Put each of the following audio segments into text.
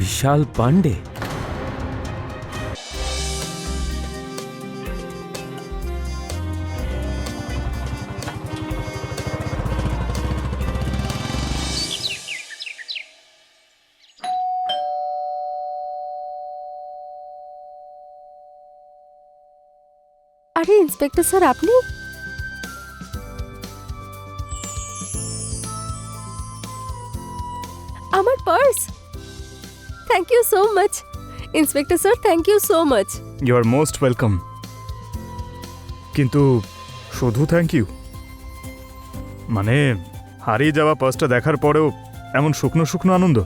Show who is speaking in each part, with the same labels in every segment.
Speaker 1: বিশাল পান্ডে?
Speaker 2: আরে inspector sir, আপনি? আমার purse! Thank you so much inspector sir, thank you so much.
Speaker 3: You are most welcome. কিন্তু শুধু thank you? মানে হারিয়ে যাওয়া পার্সটা দেখার পরেও এমন শুকনো শুকনো আনন্দ?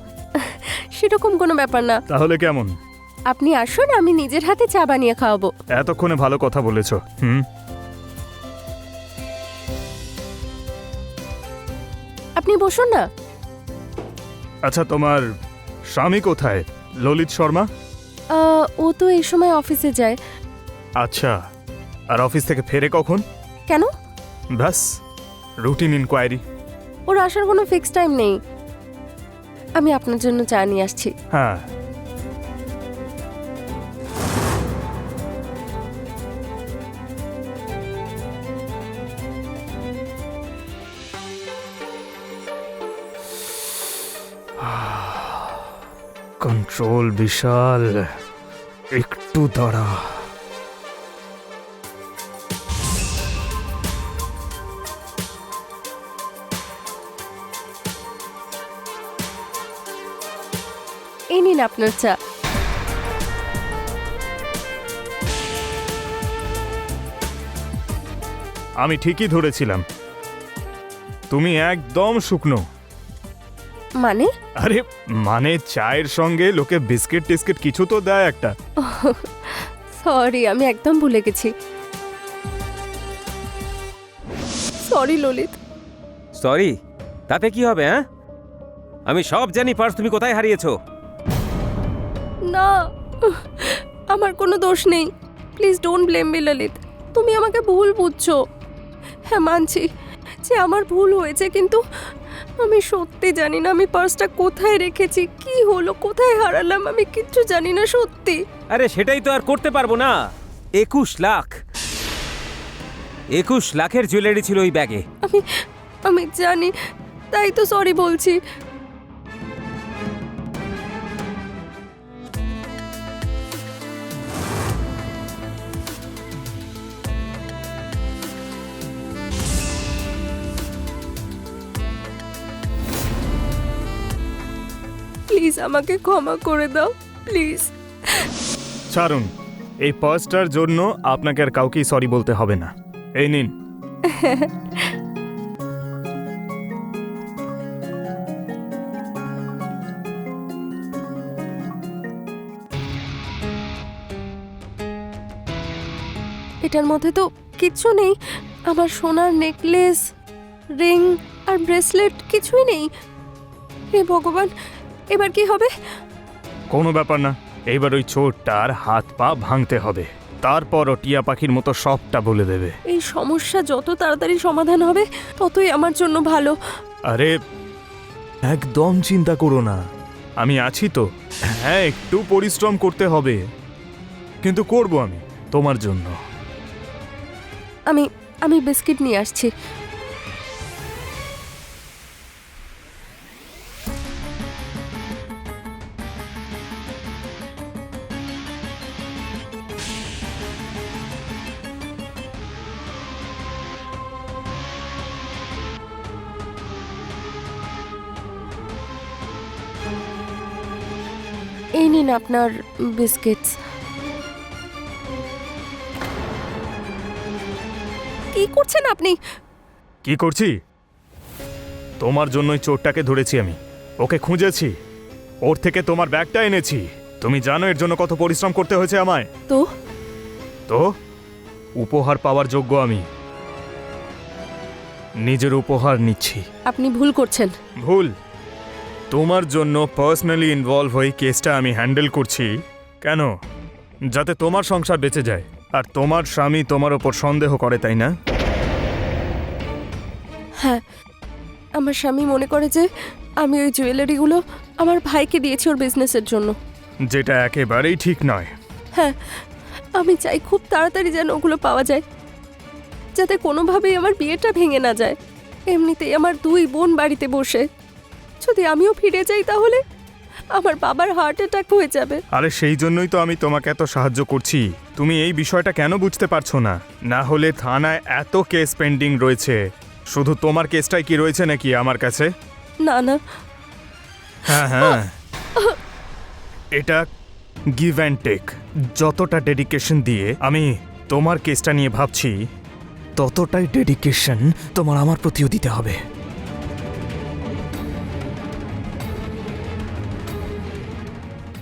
Speaker 2: সেরকম কোনো ব্যাপার না।
Speaker 3: তাহলে কেমন?
Speaker 2: আপনি আসুন, আমি নিজের হাতে চা বানিয়ে খাওয়াবো।
Speaker 3: এতক্ষণে ভালো কথা বলেছো।
Speaker 2: আপনি বসুন না।
Speaker 3: আচ্ছা, তোমার স্বামী কোথায়? ললিত শর্মা?
Speaker 2: ও তো এই সময় অফিসে যায়।
Speaker 3: আচ্ছা, আর অফিস থেকে ফেরে কখন?
Speaker 2: কেন?
Speaker 3: ব্যাস রুটিন ইনকোয়ারি।
Speaker 2: ওর আসার কোনো ফিক্স টাইম নেই। আমি আপনার জন্য চা নিয়ে আসছি।
Speaker 3: হ্যাঁ, কন্ট্রোল বিশাল, একটু দাঁড়া।
Speaker 2: এই নিন আপনার চা।
Speaker 3: আমি ঠিকই ধরেছিলাম, তুমি একদম শুকনো।
Speaker 2: মানে?
Speaker 3: আরে মানে চায়ের সঙ্গে লোকে বিস্কিট টিস্কিট কিছু তো দেয় একটা।
Speaker 2: সরি, আমি একদম ভুলে গেছি। সরি ললিত।
Speaker 1: সরি? তাতে কি হবে? হ্যাঁ, আমি সব জানি পার্স তুমি কোথায় হারিয়েছো।
Speaker 2: না, আমার কোনো দোষ নেই। Please don't blame me Lalit. তুমি আমাকে ভুল বুঝছো। হ্যাঁ, মানছি যে আমার ভুল হয়েছে, কিন্তু আমি সত্যি জানি না আমি পার্সটা কোথায় রেখেছি, কি হলো, কোথায় হারালাম, আমি কিচ্ছু জানি না সত্যি।
Speaker 1: আরে সেটাই তো আর করতে পারবো না। 21 লাখ, 21 লাখের জুয়েলারি ছিল ওই ব্যাগে।
Speaker 2: আমি জানি, তাই তো সরি বলছি। প্লিজ আমাকে ক্ষমা করে দাও, প্লিজ।
Speaker 3: ছাড়ুন, এই পার্সটার জন্য আপনাকে আর কাউকেই সরি বলতে হবে না। এই নিন।
Speaker 2: এটার মধ্যে তো কিচ্ছু নেই। আমার সোনার নেকলেস, রিং আর ব্রেসলেট কিছুই নেই। হে ভগবান, এবার কি হবে?
Speaker 3: কোনো ব্যাপার না, এইবার ওই চোরটার হাত পা ভাঙতে হবে, তারপর ও টিয়া পাখির মতো সবটা বলে দেবে।
Speaker 2: এই সমস্যা যত তাড়াতাড়ি সমাধান হবে ততই আমার জন্য ভালো।
Speaker 3: আরে একদম চিন্তা করো না, আমি আছি তো। হ্যাঁ, একটু পরিশ্রম করতে হবে, কিন্তু করব আমি তোমার জন্য।
Speaker 2: আমি বিস্কিট নিয়ে আসছি। এই নিন আপনার বিস্কিটস। কি করছেন আপনি?
Speaker 3: কি করছি? তোমার জন্যই চোরটাকে ধরেছি আমি, ওকে খুঁজেছি, ওর থেকে তোমার ব্যাগটা এনেছি। তুমি জানো এর জন্য কত পরিশ্রম করতে হয়েছে আমায়।
Speaker 2: তো
Speaker 3: তো উপহার পাওয়ার যোগ্য আমি। নিজের উপহার নিচ্ছি।
Speaker 2: আপনি ভুল করছেন।
Speaker 3: ভুল? তোমার জন্য পার্সোনালি ইনভলভ হয়ে কেসটা আমি হ্যান্ডেল করছি। কেন? যাতে তোমার সংসার বেঁচে যায়, আর তোমার স্বামী তোমার ওপর সন্দেহ করে, তাই না?
Speaker 2: হ্যাঁ, আমার স্বামী মনে করে যে আমি ওই জুয়েলারিগুলো আমার ভাইকে দিয়েছি ওর বিজনেসের জন্য।
Speaker 3: যেটা একেবারেই ঠিক নয়।
Speaker 2: হ্যাঁ, আমি চাই খুব তাড়াতাড়ি যেন ওগুলো পাওয়া যায়, যাতে কোনোভাবেই আমার বিয়েটা ভেঙে না যায়। এমনিতেই আমার 2 বোন বাড়িতে বসে, যদি আমিও ফিরে যাই তাহলে আমার বাবার হার্ট অ্যাটাক হয়ে যাবে।
Speaker 3: আরে সেই জন্যই তো আমি তোমাকে এত সাহায্য করছি। তুমি এই বিষয়টা কেন বুঝতে পারছো না? না হলে থানায় এত কেস পেন্ডিং রয়েছে, শুধু তোমার কেসটাই কি রয়েছে নাকি আমার কাছে?
Speaker 2: না না,
Speaker 3: হ্যাঁ হ্যাঁ, এটা গিভ অ্যান্ড টেক। যতটা ডেডিকেশন দিয়ে আমি তোমার কেসটা নিয়ে ভাবছি, ততটাই ডেডিকেশন তোমার আমার প্রতিও দিতে হবে।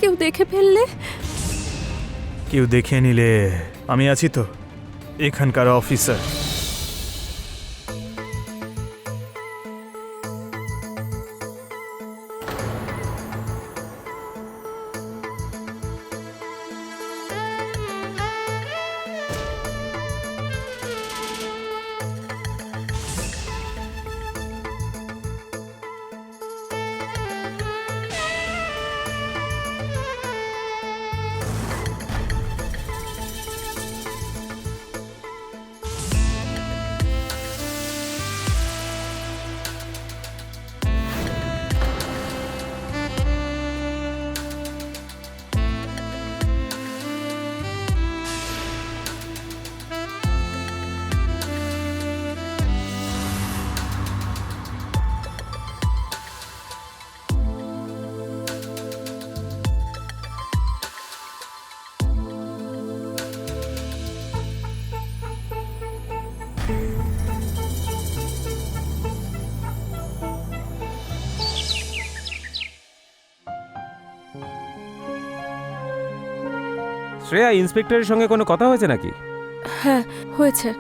Speaker 2: কেউ দেখে ফেললে?
Speaker 3: কেউ দেখে নিলে আমি আছি তো, এখানকার অফিসার।
Speaker 1: শ্রেয়া, ইন্সপেক্টরের সঙ্গে কোনো কথা হয়েছে নাকি?
Speaker 2: হ্যাঁ হয়েছে।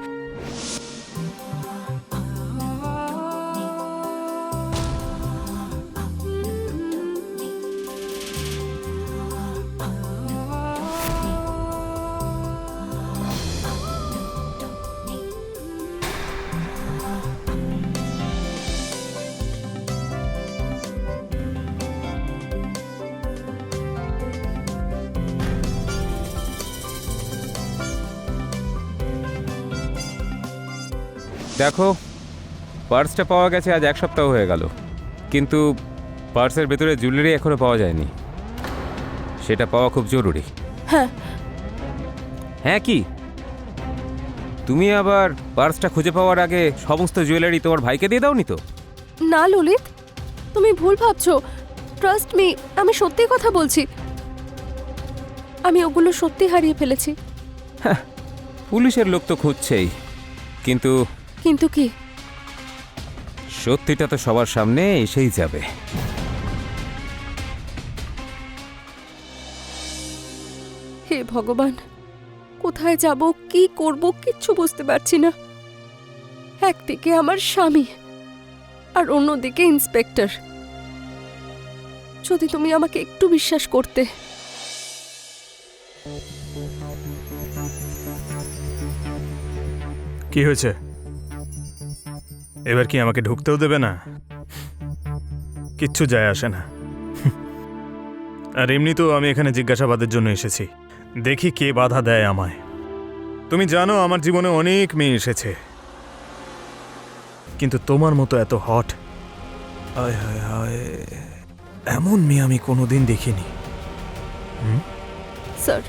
Speaker 1: দেখো, পার্সটা পাওয়া গেছে আজ 1 সপ্তাহ হয়ে গেল, কিন্তু পার্সের ভেতরে জুয়েলারি এখনো পাওয়া যায়নি। সেটা পাওয়া খুব জরুরি।
Speaker 2: হ্যাঁ।
Speaker 1: হ্যাঁ কি? তুমি আবার পার্সটা খুঁজে পাওয়ার আগে সমস্ত জুয়েলারি তোমার ভাইকে দিয়ে দাওনি তো?
Speaker 2: না ললিত, তুমি ভুল ভাবছো। ট্রাস্ট মি, আমি সত্যি কথা বলছি। আমি ওগুলো সত্যি হারিয়ে ফেলেছি।
Speaker 1: পুলিশের লোক তো খুঁজছেই, কিন্তু
Speaker 2: কিন্তু কি?
Speaker 1: সত্যিটা তো সবার সামনে এসেই যাবে।
Speaker 2: হে ভগবান, কোথায় যাব, কি করব কিচ্ছু বুঝতে পারছি না। একদিকে আমার স্বামী আর অন্যদিকে ইন্সপেক্টর। যদি তুমি আমাকে একটু বিশ্বাস করতে।
Speaker 3: কি হয়েছে? এবার কি আমাকে ঢুকতেও দেবে না? কিচ্ছু যায় আসে না। আর এমনিতেও আমি এখানে জিজ্ঞাসাবাদের জন্য এসেছি, দেখি কে বাধা দেয় আমায়। তুমি জানো আমার জীবনে অনেক মেয়ে এসেছে, কিন্তু তোমার মতো এত হট, আয় হায় হায়, এমন মেয়ে আমি কোনোদিন দেখিনি।
Speaker 2: স্যার,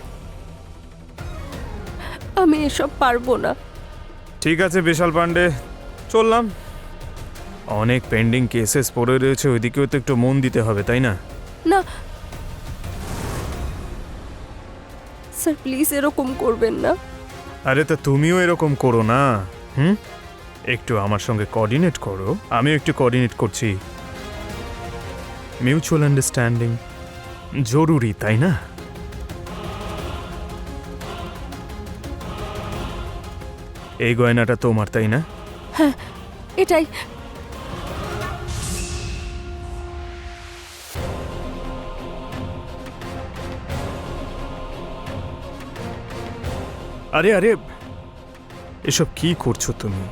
Speaker 2: আমি এসব পারবো না।
Speaker 3: ঠিক আছে বিশাল পান্ডে, চললাম। অনেক পেন্ডিং কেসেস পড়ে রয়েছে, ওইদিকেও তো একটু মন দিতে হবে, তাই না?
Speaker 2: না স্যার, প্লিজ এরকম করবেন না।
Speaker 3: আরে তা তুমিও এরকম করো না। একটু আমার সঙ্গে কোঅর্ডিনেট করো, আমিও একটু কোঅর্ডিনেট করছি। মিউচুয়াল আন্ডারস্ট্যান্ডিং জরুরি, তাই না? এই গয়নাটা তোমার, তাই না?
Speaker 2: হ্যাঁ, এটাই।
Speaker 3: আরে আরে, এসব কি করছো তুমি?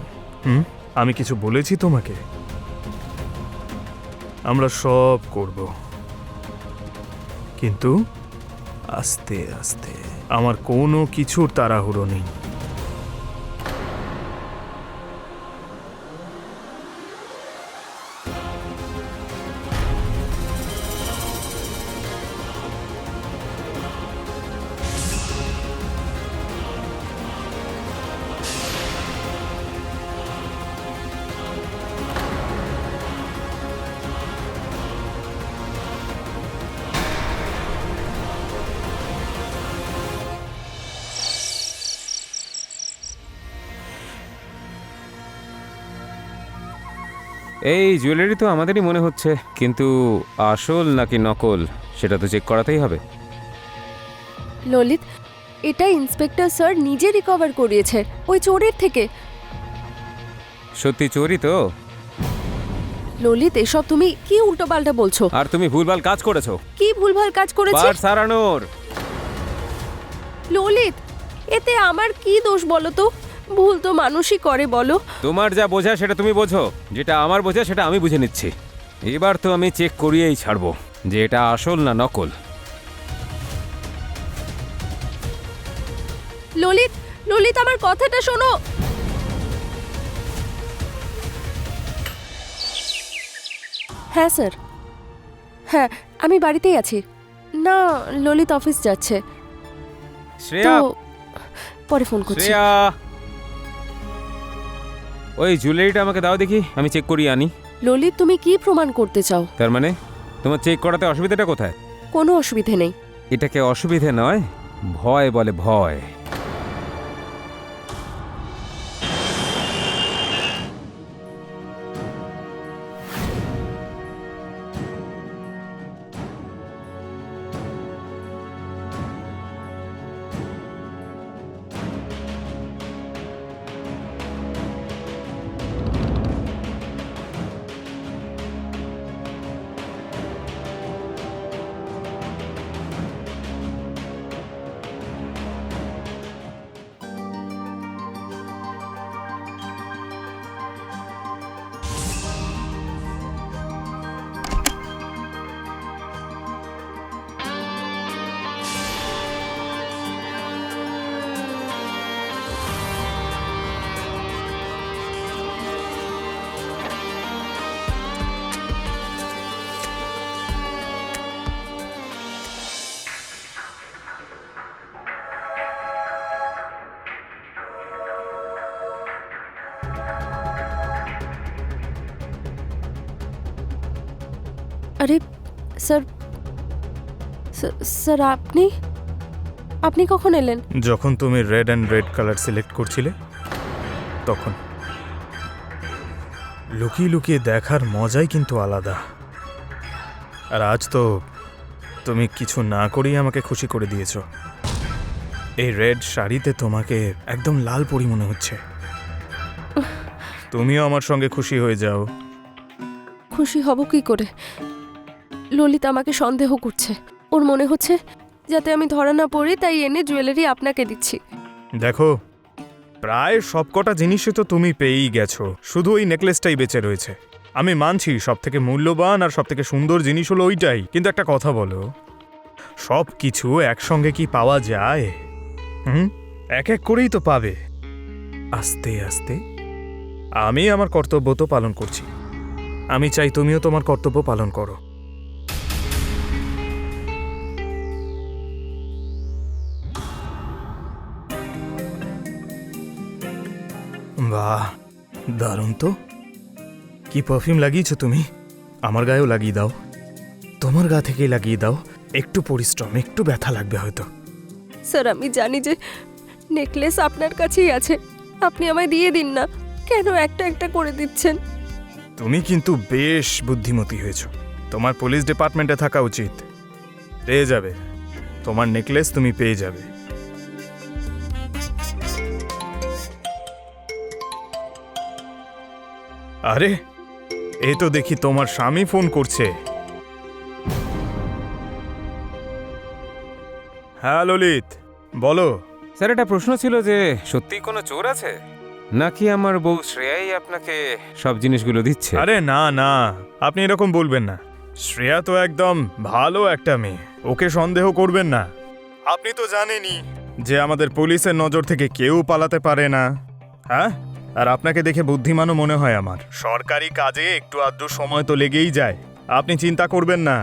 Speaker 3: আমি কিছু বলেছি তোমাকে? আমরা সব করব, কিন্তু আস্তে আস্তে। আমার কোনো কিছুর তাড়াহুড়ো নেই।
Speaker 1: এই জুয়েলারি তো আমাদেরই মনে হচ্ছে, কিন্তু আসল নাকি নকল সেটা তো চেক করাতেই হবে।
Speaker 2: ললিত, এটা ইন্সপেক্টর স্যার নিজে রিকভার করিয়েছে ওই চোরের থেকে।
Speaker 1: সত্যি চোরই তো?
Speaker 2: ললিত, এসব তুমি কি উল্টোপাল্টা বলছো?
Speaker 1: আর তুমি ভুলভাল কাজ করেছো।
Speaker 2: কি ভুলভাল কাজ করেছি?
Speaker 1: পার্স হারানোর।
Speaker 2: ললিত, এতে আমার কি দোষ বলো তো? ভুল তো মানুষই করে, বলো।
Speaker 1: তোমার যা বোঝা সেটা তুমি বোঝো, যেটা আমার বোঝা সেটা আমি বুঝে নিচ্ছি। এবার তো আমি চেক করিয়েই ছাড়বো যে এটা আসল না নকল।
Speaker 2: ললিত, ললিত, আমার কথাটা শোনো। হ্যাঁ স্যার, হ্যাঁ আমি বাড়িতেই আছি। না, ললিত অফিস যাচ্ছে, তো
Speaker 1: শ্রেয়া,
Speaker 2: পরে ফোন করছি।
Speaker 1: শ্রেয়া, ওই জুয়েলারিটা আমাকে দাও দেখি, আমি চেক করিয়ে আনি।
Speaker 2: ললিত, তুমি কি প্রমাণ করতে চাও?
Speaker 1: তার মানে তোমার চেক করাতে অসুবিধাটা কোথায়?
Speaker 2: কোনো অসুবিধে নেই।
Speaker 1: এটাকে অসুবিধে নয়, ভয় বলে, ভয়।
Speaker 2: আরে স্যার, স্যার আপনি আপনি কখন এলেন?
Speaker 3: যখন তুমি red and red colour select করছিলে তখন। লুকিয়ে লুকিয়ে দেখার মজাই কিন্তু আলাদা। আর আজ তো তুমি কিছু না করেই আমাকে খুশি করে দিয়েছো। এই রেড শাড়িতে তোমাকে একদম লাল পরি মনে হচ্ছে। তুমিও আমার সঙ্গে খুশি হয়ে যাও।
Speaker 2: খুশি হব কি করে? ললিত আমাকে সন্দেহ করছে। ওর মনে হচ্ছে যাতে আমি ধরা না পড়ি, তাই এনে জুয়েলারি আপনাকে দিচ্ছি।
Speaker 3: দেখো, প্রায় সবকটা জিনিসই তো তুমি পেয়েই গেছো, শুধু ওই নেকলেসটাই বেঁচে রয়েছে। আমি মানছি সব থেকে মূল্যবান আর সব থেকে সুন্দর জিনিস হলো ওইটাই, কিন্তু একটা কথা বলো, সব কিছু একসঙ্গে কি পাওয়া যায়? এক এক করেই তো পাবে, আস্তে আস্তে। আমি আমার কর্তব্য তো পালন করছি, আমি চাই তুমিও তোমার কর্তব্য পালন করো। বাহ, দারুণ তো। কি পারফিউম লাগিয়েছো তুমি? আমার গায়েও লাগিয়ে দাও, তোমার গা থেকেই লাগিয়ে দাও। একটু পরিশ্রম, একটু ব্যথা লাগবে হয়তো।
Speaker 2: স্যার, আমি জানি যে নেকলেস আপনার কাছেই আছে, আপনি আমায় দিয়ে দিন না। কেন একটা একটা করে দিচ্ছেন?
Speaker 3: তুমি কিন্তু বেশ বুদ্ধিমতী হয়েছ, তোমার পুলিশ ডিপার্টমেন্টে থাকা উচিত। পেয়ে যাবে তোমার নেকলেস, তুমি পেয়ে যাবে। আরে, এই তো দেখি তোমার স্বামী ফোন করছে। হ্যাঁ ললিত, বলো।
Speaker 1: স্যার, একটা প্রশ্ন ছিল যে সত্যিই কোনো চোর আছে? নাকি আমার বউ শ্রেয়াই আপনাকে সব জিনিসগুলো দিচ্ছে?
Speaker 3: আরে না না, আপনি এরকম বলবেন না। শ্রেয়া তো একদম ভালো একটা মেয়ে, ওকে সন্দেহ করবেন না। আপনি তো জানেনই যে আমাদের পুলিশের নজর থেকে কেউ পালাতে পারে না। হ্যাঁ, আর আপনাকে দেখে বুদ্ধিমানও মনে হয় আমার। সরকারি কাজে একটু আধটু সময় তো লেগেই যায়, আপনি চিন্তা করবেন না।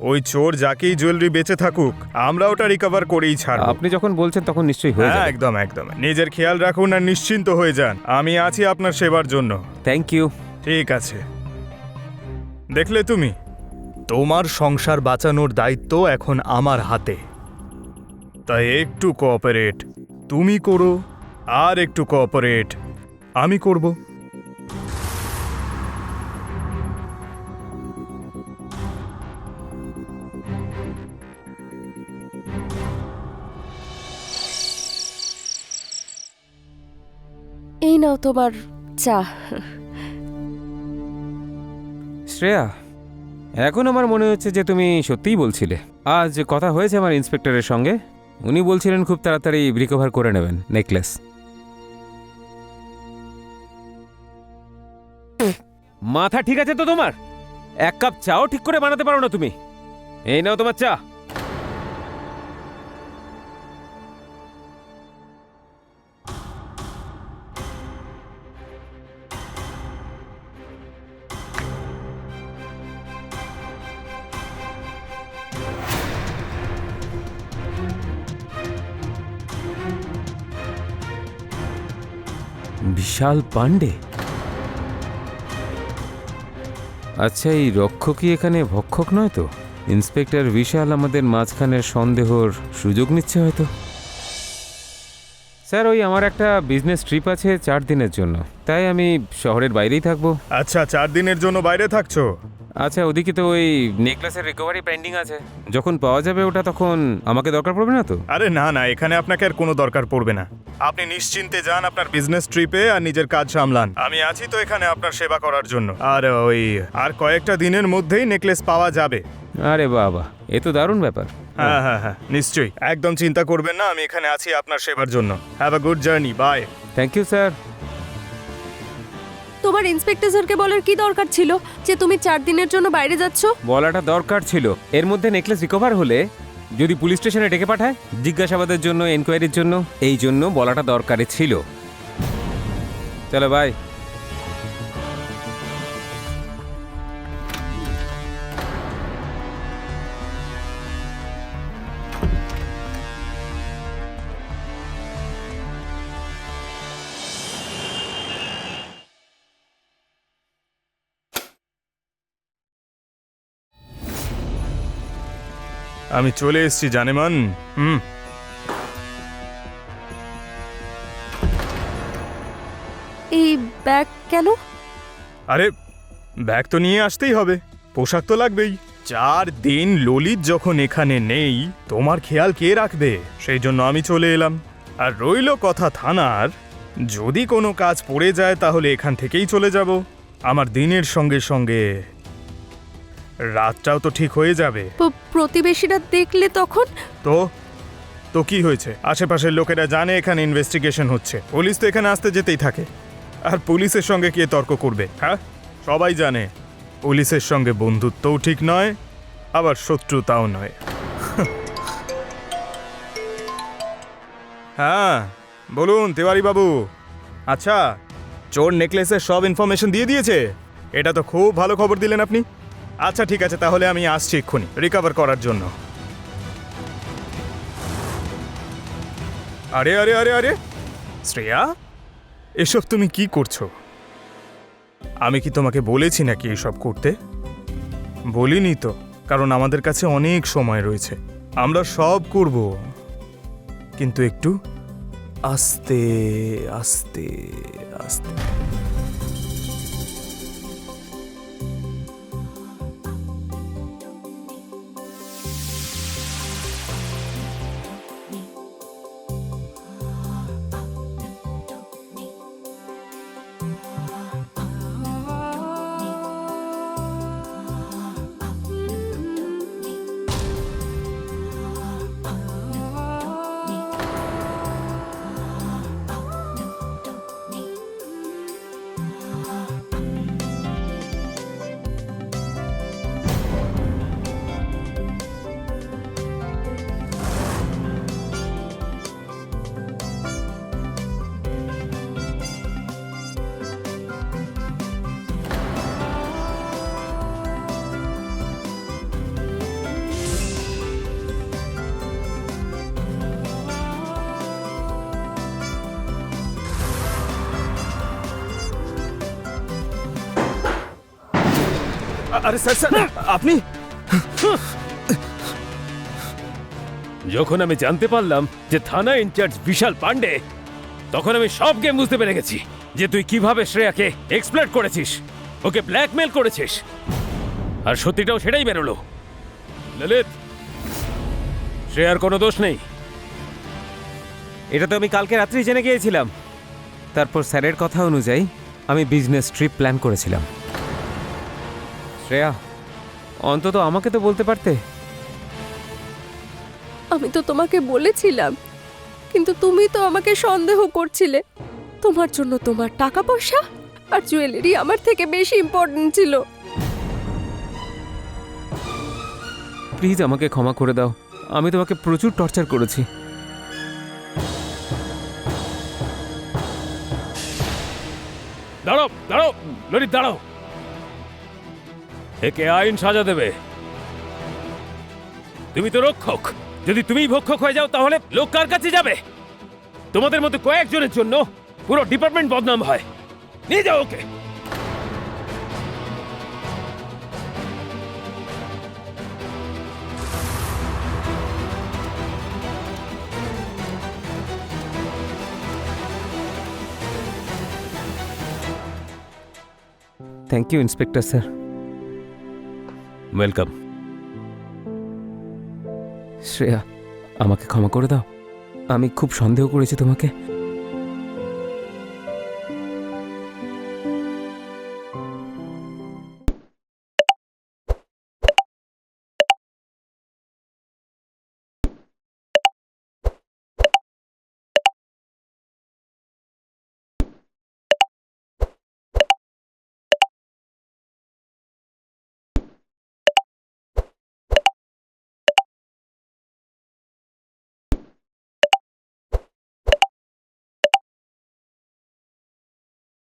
Speaker 3: ওই চোর যাকেই জুয়েলারি বেঁচে থাকুক, আমরা ওটা রিকভার করেই ছাড়ব।
Speaker 1: আপনি যখন বলছেন তখন নিশ্চয়ই হয়ে
Speaker 3: হ্যাঁ,
Speaker 1: যাবে।
Speaker 3: একদম একদম। নিজের খেয়াল রাখুন আর নিশ্চিন্ত হয়ে যান, আমি আছি আপনার সেবার জন্য।
Speaker 1: Thank you.
Speaker 3: ঠিক আছে। দেখলে তুমি, তোমার সংসার বাঁচানোর দায়িত্ব এখন আমার হাতে। তাই একটু কোঅপারেট তুমি করো, আর একটু কোঅপারেট আমি করব।
Speaker 2: এই নাও তোমার চা।
Speaker 1: শ্রেয়া, এখন আমার মনে হচ্ছে যে তুমি সত্যিই বলছিলে। আজ কথা হয়েছে আমার ইন্সপেক্টরের সঙ্গে, উনি বলছিলেন খুব তাড়াতাড়ি রিকভার করে নেবেন নেকলেস। মাথা ঠিক আছে তো তোমার? এক কাপ চাও ঠিক করে বানাতে পারো না তুমি? এই নাও তোমার চা। বিশাল পান্ডে? আচ্ছা, এই রক্ষকই এখানে ভক্ষক নয় তো? ইন্সপেক্টর বিশাল আমাদের মাঝখানের সন্দেহর সুযোগ নিচ্ছে হয়তো। স্যার, ওই আমার একটা বিজনেস ট্রিপ আছে 4 দিনের জন্য, তাই আমি শহরের বাইরেই থাকবো।
Speaker 3: আচ্ছা, 4 দিনের জন্য বাইরে থাকছো?
Speaker 1: আচ্ছা, ওদিকে তো ওই নেকলেসের রিকভারি পেন্ডিং আছে, যখন পাওয়া যাবে ওটা তখন আমাকে দরকার পড়বে না তো?
Speaker 3: আরে না না, এখানে আপনাকে আর কোনো দরকার পড়বে না। আপনি নিশ্চিন্তে যান আপনার বিজনেস ট্রিপে আর নিজের কাজ সামলান। আমি আছি তো এখানে আপনার সেবা করার জন্য। আর কয়েকটা দিনের মধ্যেই নেকলেস পাওয়া যাবে।
Speaker 1: আরে বাবা, এ তো দারুণ ব্যাপার।
Speaker 3: হ্যাঁ হ্যাঁ হ্যাঁ, নিশ্চয়ই, একদম চিন্তা করবেন না, আমি এখানে আছি আপনার সেবার জন্য। Have a good journey, bye.
Speaker 1: Thank you sir.
Speaker 2: তোমার ইন্সপেক্টর স্যারকে বলার কি দরকার ছিল যে তুমি 4 দিনের জন্য বাইরে যাচ্ছ?
Speaker 1: বলাটা দরকার ছিল। এর মধ্যে নেকলেস রিকভার হলে যদি পুলিশ স্টেশনে ডেকে পাঠায় জিজ্ঞাসাবাদের জন্য, এনকোয়ারির জন্য, এই জন্য বলাটা দরকারই ছিল। চলো বাই।
Speaker 3: আমি চলে এসেছি জানেমান।
Speaker 2: এই ব্যাগ কেন?
Speaker 3: আরে ব্যাগ তো নিয়ে আসতেই হবে, পোশাক তো লাগবেই। 4 দিন ললিত যখন এখানে নেই, তোমার খেয়াল কে রাখবে? সেই জন্য আমি চলে এলাম। আর রইল কথা থানার, যদি কোনো কাজ পড়ে যায় তাহলে এখান থেকেই চলে যাব। আমার দিনের সঙ্গে সঙ্গে রাতটাও তো ঠিক হয়ে যাবে।
Speaker 2: প্রতিবেশীরা দেখলে তখন?
Speaker 3: তো তো কি হয়েছে? আশেপাশের লোকেরা জানে এখানে ইনভেস্টিগেশন হচ্ছে, পুলিশ তো এখানে আসতে যেতেই থাকে। আর পুলিশের সঙ্গে কে তর্ক করবে? হ্যাঁ, সবাই জানে পুলিশের সঙ্গে বন্ধুত্বও ঠিক নয়, আবার শত্রুতাও নয়। হ্যাঁ বলুন তিওয়ারি বাবু। আচ্ছা, চোর নেকলেসের সব ইনফরমেশন দিয়ে দিয়েছে? এটা তো খুব ভালো খবর দিলেন আপনি। আচ্ছা ঠিক আছে, তাহলে আমি আসছি এক্ষুনি রিকভার করার জন্য। আরে আরে আরে আরে শ্রেয়া, এসব তুমি কি করছো? আমি কি তোমাকে বলেছি নাকি এসব করতে? বলিনি তো, কারণ আমাদের কাছে অনেক সময় রয়েছে, আমরা সব করব, কিন্তু একটু আস্তে আস্তে আস্তে। আরে স্যার স্যার আপনি
Speaker 4: যখন আমি জানতে পারলাম যে থানা ইনচার্জ বিশাল পান্ডে, তখন আমি সব গেম বুঝতে পেরে গেছি যে তুই কিভাবে শ্রেয়াকে এক্সপ্লয়েট করেছিস, ওকে ব্ল্যাকমেল করেছিস। আর সত্যিটাও সেটাই বেরোলো। ললিত, শ্রেয়ার কোনো দোষ নেই।
Speaker 1: এটা তো আমি কালকে রাত্রি জেনে গিয়েছিলাম। তারপর স্যারের কথা অনুযায়ী আমি বিজনেস ট্রিপ প্ল্যান করেছিলাম। শ্রেয়া, অন্তত আমাকে তো বলতে পারতে।
Speaker 2: আমি তো তোমাকে বলেছিলাম, কিন্তু তুমি তো আমাকে সন্দেহ করছিলে। তোমার জন্য তোমার টাকা পয়সা আর জুয়েলারি আমার থেকে বেশি ইম্পর্টেন্ট ছিল।
Speaker 1: প্লিজ আমাকে ক্ষমা করে দাও। আমি তোমাকে প্রচুর টর্চার করেছি।
Speaker 4: দাঁড়াও দাঁড়াও ললিত, দাঁড়াও। একে আইন সাজা দেবে। তুমি তো রক্ষক, যদি তুমিই ভক্ষক হয়ে যাও তাহলে লোক কার কাছে যাবে? তোমাদের মতো কয়েকজনের জন্য পুরো ডিপার্টমেন্ট বদনাম হয়। নিয়ে যাও ওকে।
Speaker 1: Thank you inspector sir.
Speaker 4: Welcome.
Speaker 1: Shreya, আমাকে ক্ষমা করে দাও। আমি খুব সন্দেহ করেছি তোমাকে।